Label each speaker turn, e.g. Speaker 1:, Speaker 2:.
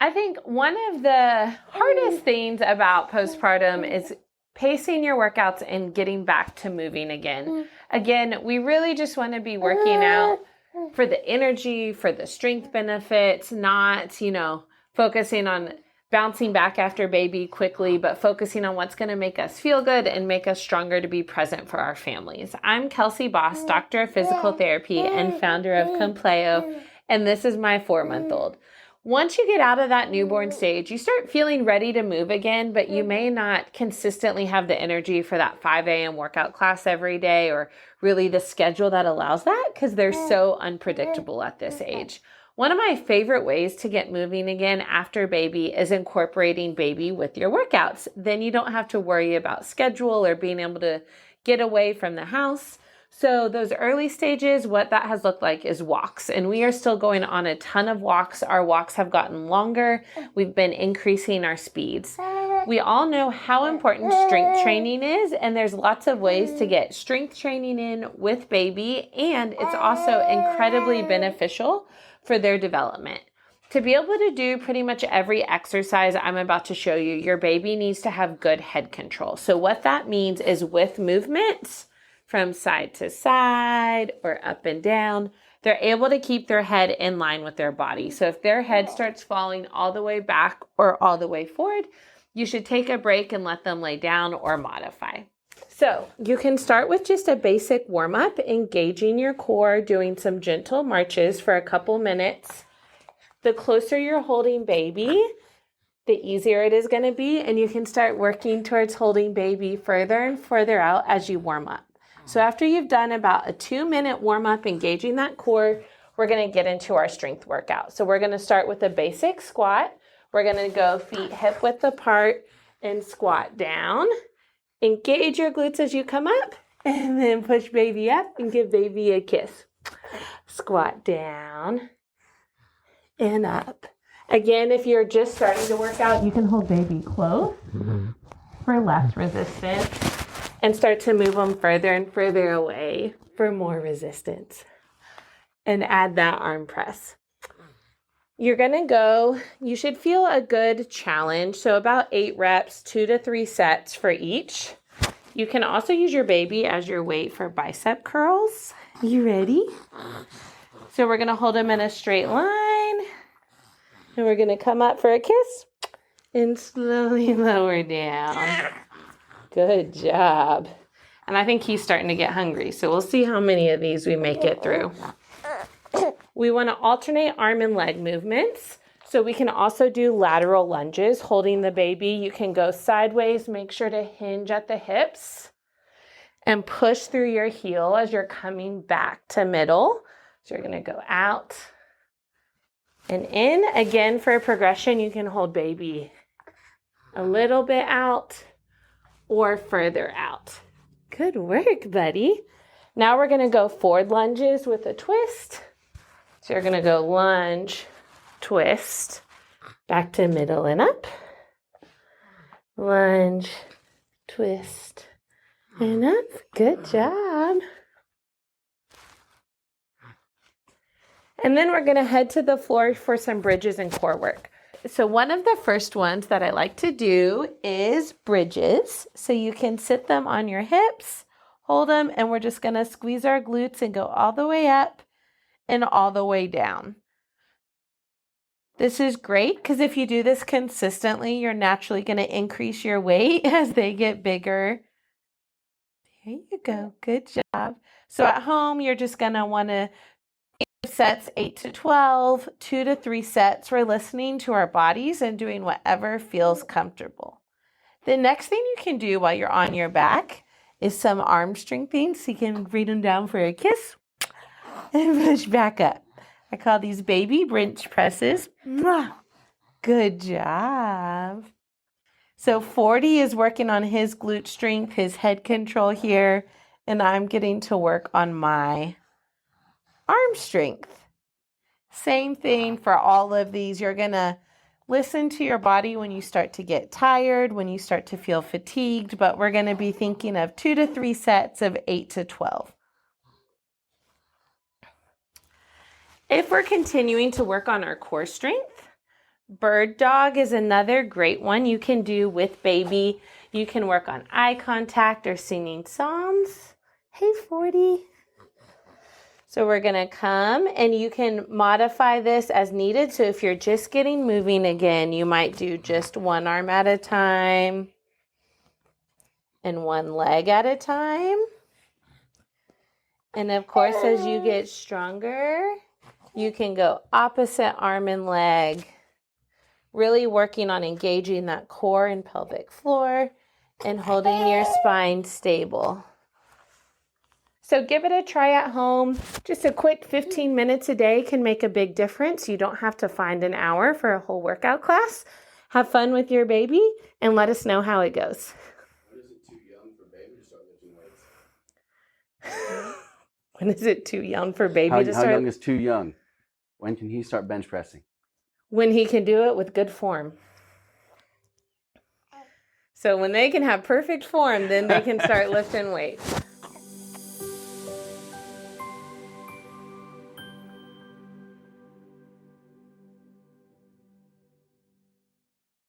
Speaker 1: I think one of the hardest things about postpartum is pacing your workouts and getting back to moving again. Again, we really just want to be working out for the energy, for the strength benefits, not, focusing on bouncing back after baby quickly, but focusing on what's going to make us feel good and make us stronger to be present for our families. I'm Kelsey Baas, doctor of physical therapy and founder of Compleo, and this is my 4-month-old. Once you get out of that newborn stage, you start feeling ready to move again, but you may not consistently have the energy for that 5 a.m. workout class every day, or really the schedule that allows that, because they're so unpredictable at this age. One of my favorite ways to get moving again after baby is incorporating baby with your workouts. Then you don't have to worry about schedule or being able to get away from the house. So those early stages, what that has looked like is walks. And we are still going on a ton of walks. Our walks have gotten longer. We've been increasing our speeds. We all know how important strength training is, and there's lots of ways to get strength training in with baby, and it's also incredibly beneficial for their development. To be able to do pretty much every exercise I'm about to show you, your baby needs to have good head control. So what that means is with movements from side to side or up and down, they're able to keep their head in line with their body. So if their head starts falling all the way back or all the way forward, you should take a break and let them lay down or modify. So you can start with just a basic warm-up, engaging your core, doing some gentle marches for a couple minutes. The closer you're holding baby, the easier it is going to be, and you can start working towards holding baby further and further out as you warm up. So after you've done about a 2-minute warm-up, engaging that core, we're going to get into our strength workout. So we're going to start with a basic squat. We're going to go feet hip width apart and squat down. Engage your glutes as you come up, and then push baby up and give baby a kiss. Squat down and up. Again, if you're just starting to work out, you can hold baby close for less resistance and start to move them further and further away for more resistance. And add that arm press. You're going to go, you should feel a good challenge. So about 8 reps, 2 to 3 sets for each. You can also use your baby as your weight for bicep curls. You ready? So we're going to hold them in a straight line. And we're going to come up for a kiss and slowly lower down. Good job. And I think he's starting to get hungry. So we'll see how many of these we make it through. We want to alternate arm and leg movements. So we can also do lateral lunges, holding the baby. You can go sideways, make sure to hinge at the hips and push through your heel as you're coming back to middle. So you're going to go out and in. Again, for a progression, you can hold baby a little bit out or further out. Good work, buddy. Now we're going to go forward lunges with a twist. So you're going to go lunge, twist, back to middle and up. Lunge, twist, and up. Good job. And then we're going to head to the floor for some bridges and core work. So one of the first ones that I like to do is bridges. So you can sit them on your hips, hold them, and we're just going to squeeze our glutes and go all the way up and all the way down. This is great because if you do this consistently, you're naturally going to increase your weight as they get bigger. There you go. Good job. So at home, you're just going to want to sets 8 to 12, 2 to 3 sets. We're listening to our bodies and doing whatever feels comfortable. The next thing you can do while you're on your back is some arm strengthening. So you can bring them down for a kiss and push back up. I call these baby bench presses. Good job. So 40 is working on his glute strength, his head control here, and I'm getting to work on my arm strength. Same thing for all of these. You're going to listen to your body when you start to get tired, when you start to feel fatigued, but we're going to be thinking of 2 to 3 sets of 8 to 12. If we're continuing to work on our core strength, Bird dog is another great one you can do with baby. You can work on eye contact or singing songs. Hey, 40. So we're going to come, and you can modify this as needed. So if you're just getting moving again, you might do just one arm at a time and one leg at a time. And of course, as you get stronger, you can go opposite arm and leg, really working on engaging that core and pelvic floor and holding your spine stable. So give it a try at home. Just a quick 15 minutes a day can make a big difference. You don't have to find an hour for a whole workout class. Have fun with your baby and let us know how it goes.
Speaker 2: When is it too young for baby to start lifting weights?
Speaker 1: When is it too young for baby to start?
Speaker 2: How young is too young? When can he start bench pressing?
Speaker 1: When he can do it with good form. So when they can have perfect form, then they can start lifting weights.